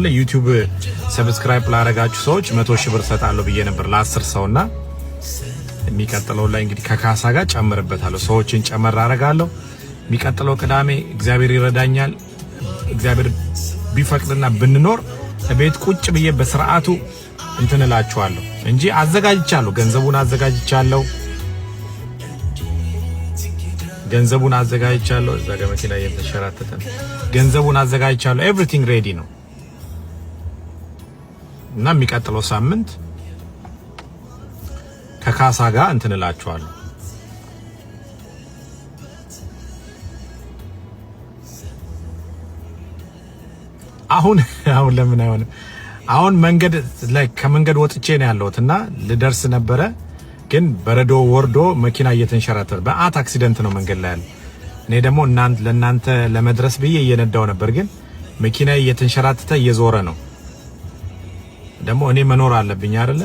ለዩቲዩብ ሰብስክራይብ ላረጋችሁ ሰዎች 100,000 ብር ሰጣለሁ ብዬ ነበር ለ10 ሰውና የሚቀጥለው ላይ እንግዲህ ከካሳ ጋር ጨምርበታለሁ። ሰዎችን ጨመር አረጋለሁ። የሚቀጥለው ቅዳሜ እግዚአብሔር ይረዳኛል። እግዚአብሔር ቢፈቅድና ብንኖር ቤት ቁጭ ብዬ በስርዓቱ እንትንላችኋለሁ እንጂ አዘጋጅቻለሁ። ገንዘቡን አዘጋጅቻለሁ። እዛ ጋር መኪና እየተሸራተተ ነው። ገንዘቡን አዘጋጅቻለሁ። ኤቭሪቲንግ ሬዲ ነው እና የሚቀጥለው ሳምንት ከካሳ ጋር እንትንላችኋለሁ። አሁን ለምን አይሆንም? አሁን መንገድ ላይ ከመንገድ ወጥቼ ነው ያለሁትና ልደርስ ነበረ፣ ግን በረዶ ወርዶ መኪና እየተንሸራተተ በአት አክሲደንት ነው መንገድ ላይ ያለው። እኔ ደግሞ ለእናንተ ለመድረስ ብዬ እየነዳው ነበር፣ ግን መኪና እየተንሸራተተ እየዞረ ነው። ደግሞ እኔ መኖር አለብኝ አይደለ?